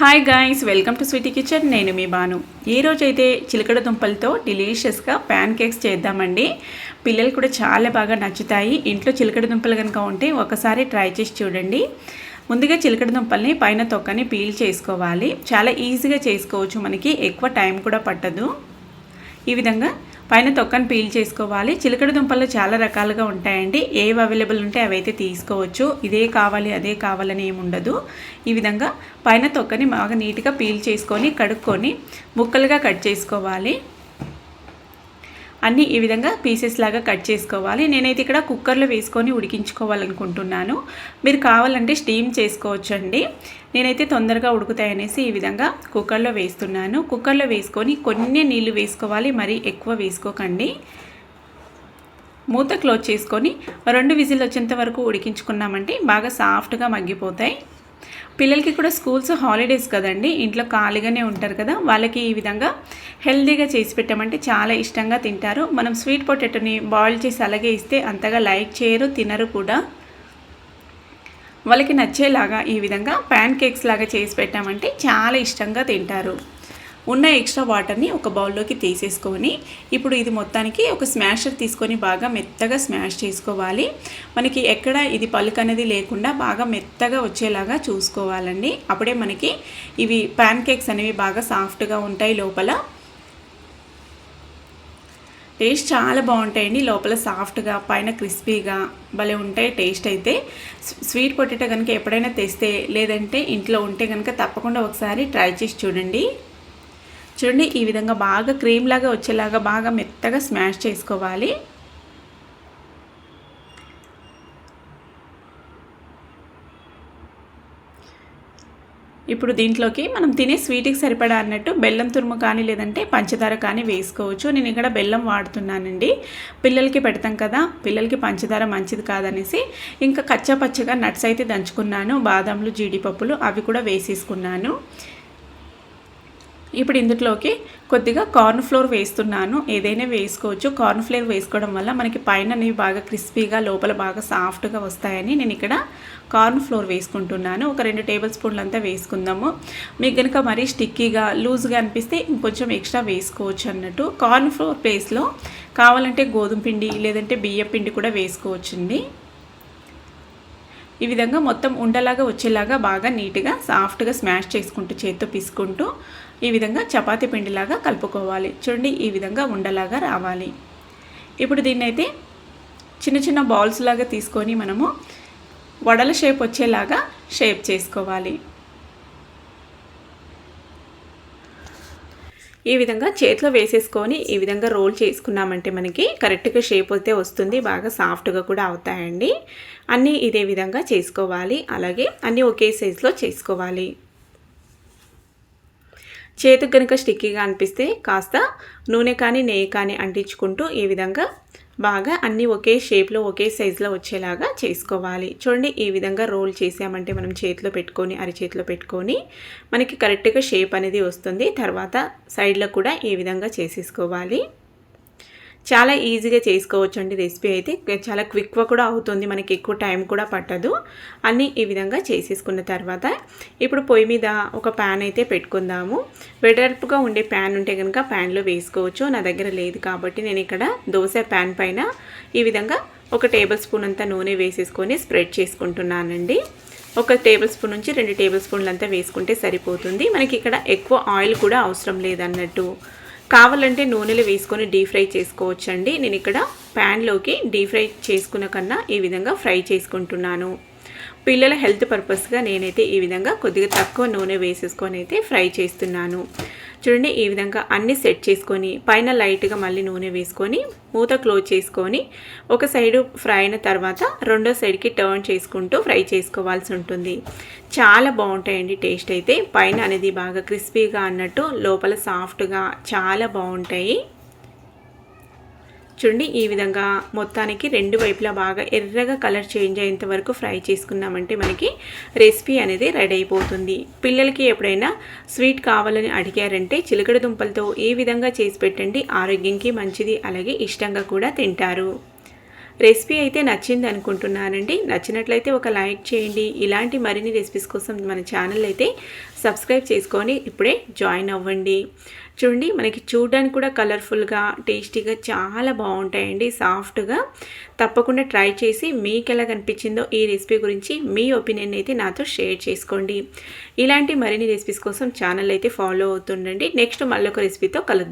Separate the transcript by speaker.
Speaker 1: Hi guys, welcome to sweety kitchen. నేను మీ బాను. ఈరోజైతే చిలకడ దుంపలతో డిలీషియస్గా ప్యాన్ కేక్స్ చేద్దామండి. పిల్లలు కూడా చాలా బాగా నచ్చుతాయి. ఇంట్లో చిలకడ దుంపలు కనుక ఉంటే ఒకసారి ట్రై చేసి చూడండి. ముందుగా చిలకడ దుంపల్ని పైన తొక్కని పీల్ చేసుకోవాలి. చాలా ఈజీగా చేసుకోవచ్చు, మనకి ఎక్కువ టైం కూడా పట్టదు. ఈ విధంగా పైన తొక్కను పీల్ చేసుకోవాలి. చిలకడ దుంపల్లో చాలా రకాలుగా ఉంటాయండి. ఏవి అవైలబుల్ ఉంటే అవైతే తీసుకోవచ్చు. ఇదే కావాలి అదే కావాలని ఏమి ఉండదు. ఈ విధంగా పైన తొక్కని బాగా నీట్గా పీల్ చేసుకొని కడుక్కొని ముక్కలుగా కట్ చేసుకోవాలి. అన్నీ ఈ విధంగా పీసెస్ లాగా కట్ చేసుకోవాలి. నేనైతే ఇక్కడ కుక్కర్లో వేసుకొని ఉడికించుకోవాలనుకుంటున్నాను. మీరు కావాలంటే స్టీమ్ చేసుకోవచ్చండి. నేనైతే తొందరగా ఉడుకుతాయనేసి ఈ విధంగా కుక్కర్లో వేస్తున్నాను. కుక్కర్లో వేసుకొని కొన్ని నీళ్లు వేసుకోవాలి, మరీ ఎక్కువ వేసుకోకండి. మూత క్లోజ్ చేసుకొని 2 విజిల్ వచ్చేంత వరకు ఉడికించుకున్నామంటే బాగా సాఫ్ట్గా మగ్గిపోతాయి. పిల్లలకి కూడా స్కూల్స్ హాలిడేస్ కదండి, ఇంట్లో ఖాళీగానే ఉంటారు కదా, వాళ్ళకి ఈ విధంగా హెల్తీగా చేసి పెట్టామంటే చాలా ఇష్టంగా తింటారు. మనం స్వీట్ పొటాటోని బాయిల్ చేసి అలాగే ఇస్తే అంతగా లైక్ చేయరు, తినరు కూడా. వాళ్ళకి నచ్చేలాగా ఈ విధంగా ప్యాన్ కేక్స్ లాగా చేసి పెట్టామంటే చాలా ఇష్టంగా తింటారు. ఉన్న ఎక్స్ట్రా వాటర్ని ఒక బౌల్లోకి తీసేసుకొని ఇప్పుడు ఇది మొత్తానికి ఒక స్మాషర్ తీసుకొని బాగా మెత్తగా స్మాష్ చేసుకోవాలి. మనకి ఎక్కడ ఇది పలుకు అనేది లేకుండా బాగా మెత్తగా వచ్చేలాగా చూసుకోవాలండి. అప్పుడే మనకి ఇవి ప్యాన్ కేక్స్ అనేవి బాగా సాఫ్ట్గా ఉంటాయి. లోపల టేస్ట్ చాలా బాగుంటాయండి. లోపల సాఫ్ట్గా పైన క్రిస్పీగా భలే ఉంటాయి టేస్ట్ అయితే. స్వీట్ పొటాటో కనుక ఎప్పుడైనా తెస్తే లేదంటే ఇంట్లో ఉంటే కనుక తప్పకుండా ఒకసారి ట్రై చేసి చూడండి. చూడండి, ఈ విధంగా బాగా క్రీమ్ లాగా వచ్చేలాగా బాగా మెత్తగా స్మాష్ చేసుకోవాలి. ఇప్పుడు దీంట్లోకి మనం తినే స్వీట్కి సరిపడా అన్నట్టు బెల్లం తురుము కానీ లేదంటే పంచదార కానీ వేసుకోవచ్చు. నేను ఇక్కడ బెల్లం వాడుతున్నానండి. పిల్లలకి పెడతాం కదా, పిల్లలకి పంచదార మంచిది కాదనేసి ఇంకా కచ్చా పచ్చగా నట్స్ అయితే దంచుకున్నాను. బాదాంలు, జీడిపప్పులు అవి కూడా వేసేసుకున్నాను. ఇప్పుడు ఇందులోకి కొద్దిగా కార్న్ ఫ్లోర్ వేస్తున్నాను. ఏదైనా వేసుకోవచ్చు. కార్న్ ఫ్లోర్ వేసుకోవడం వల్ల మనకి పైన బాగా క్రిస్పీగా లోపల బాగా సాఫ్ట్గా వస్తాయని నేను ఇక్కడ కార్న్ ఫ్లోర్ వేసుకుంటున్నాను. ఒక 2 టేబుల్ స్పూన్లు అంతా వేసుకుందాము. మీకు కనుక మరీ స్టిక్కీగా లూజ్గా అనిపిస్తే ఇంకొంచెం ఎక్స్ట్రా వేసుకోవచ్చు అన్నట్టు. కార్న్ ఫ్లోర్ ప్లేస్లో కావాలంటే గోధుమ పిండి లేదంటే బియ్యం పిండి కూడా వేసుకోవచ్చండి. ఈ విధంగా మొత్తం ఉండలాగా వచ్చేలాగా బాగా నీట్గా సాఫ్ట్గా స్మాష్ చేసుకుంటూ చేత్తో పిసుకుంటూ ఈ విధంగా చపాతీ పిండిలాగా కలుపుకోవాలి. చూడండి, ఈ విధంగా ఉండలాగా రావాలి. ఇప్పుడు దీన్ని అయితే చిన్న చిన్న బాల్స్ లాగా తీసుకొని మనము వడల షేప్ వచ్చేలాగా షేప్ చేసుకోవాలి. ఈ విధంగా చేతిలో వేసేసుకొని ఈ విధంగా రోల్ చేసుకున్నామంటే మనకి కరెక్ట్గా షేప్ అయితే వస్తుంది. బాగా సాఫ్ట్గా కూడా అవుతాయండి. అన్నీ ఇదే విధంగా చేసుకోవాలి. అలాగే అన్నీ ఒకే సైజులో చేసుకోవాలి. చేతికి కనుక స్టిక్కీగా అనిపిస్తే కాస్త నూనె కానీ నెయ్యి కానీ అంటించుకుంటూ ఈ విధంగా బాగా అన్నీ ఒకే షేప్లో ఒకే సైజులో వచ్చేలాగా చేసుకోవాలి. చూడండి, ఈ విధంగా రోల్ చేసామంటే మనం చేతిలో పెట్టుకొని అరిచేతిలో పెట్టుకొని మనకి కరెక్ట్గా షేప్ అనేది వస్తుంది. తర్వాత సైడ్లో కూడా ఈ విధంగా చేసేసుకోవాలి. చాలా ఈజీగా చేసుకోవచ్చు అండి. రెసిపీ అయితే చాలా క్విక్గా కూడా అవుతుంది, మనకి ఎక్కువ టైం కూడా పట్టదు. అన్నీ ఈ విధంగా చేసేసుకున్న తర్వాత ఇప్పుడు పొయ్యి మీద ఒక ప్యాన్ అయితే పెట్టుకుందాము. వెడల్పుగా ఉండే ప్యాన్ ఉంటే కనుక ప్యాన్లో వేసుకోవచ్చు. నా దగ్గర లేదు కాబట్టి నేను ఇక్కడ దోశ ప్యాన్ పైన ఈ విధంగా 1 టేబుల్ స్పూన్ అంతా నూనె వేసేసుకొని స్ప్రెడ్ చేసుకుంటున్నానండి. 1 టేబుల్ స్పూన్ నుంచి 2 టేబుల్ స్పూన్లు అంతా వేసుకుంటే సరిపోతుంది. మనకి ఇక్కడ ఎక్కువ ఆయిల్ కూడా అవసరం లేదన్నట్టు. కావాలంటే నూనెలు వేసుకొని డీప్ ఫ్రై చేసుకోవచ్చండి. నేను ఇక్కడ ప్యాన్లోకి డీప్ ఫ్రై చేసుకున్న కన్నా ఈ విధంగా ఫ్రై చేసుకుంటున్నాను. పిల్లల హెల్త్ పర్పస్గా నేనైతే ఈ విధంగా కొద్దిగా తక్కువ నూనె వేసేసుకొని అయితే ఫ్రై చేస్తున్నాను. చూడండి, ఈ విధంగా అన్నీ సెట్ చేసుకొని పైన లైట్గా మళ్ళీ నూనె వేసుకొని మూత క్లోజ్ చేసుకొని ఒక సైడు ఫ్రై అయిన తర్వాత రెండో సైడ్కి టర్న్ చేసుకుంటూ ఫ్రై చేసుకోవాల్సి ఉంటుంది. చాలా బాగుంటాయండి టేస్ట్ అయితే. పైన అనేది బాగా క్రిస్పీగా అన్నట్టు లోపల సాఫ్ట్గా చాలా బాగుంటాయి. చూడండి, ఈ విధంగా మొత్తానికి 2 వైపులా బాగా ఎర్రగా కలర్ చేంజ్ అయ్యేంత వరకు ఫ్రై చేసుకున్నామంటే మనకి రెసిపీ అనేది రెడీ అయిపోతుంది. పిల్లలకి ఎప్పుడైనా స్వీట్ కావాలని అడిగారంటే చిలకడ దుంపలతో ఈ విధంగా చేసి పెట్టండి. ఆరోగ్యానికి మంచిది, అలాగే ఇష్టంగా కూడా తింటారు. రెసిపీ అయితే నచ్చింది అనుకుంటున్నానండి. నచ్చినట్లయితే ఒక లైక్ చేయండి. ఇలాంటి మరిన్ని రెసిపీస్ కోసం మన ఛానల్ అయితే సబ్స్క్రైబ్ చేసుకొని ఇప్పుడే జాయిన్ అవ్వండి. చూడండి మనకి చూడడానికి కూడా కలర్ఫుల్గా టేస్టీగా చాలా బాగుంటాయండి, సాఫ్ట్గా. తప్పకుండా ట్రై చేసి మీకు ఎలా కనిపించిందో ఈ రెసిపీ గురించి మీ ఒపీనియన్ అయితే నాతో షేర్ చేసుకోండి. ఇలాంటి మరిన్ని రెసిపీస్ కోసం ఛానల్ అయితే ఫాలో అవుతుండండి. నెక్స్ట్ మళ్ళొక రెసిపీతో కలుద్దాం.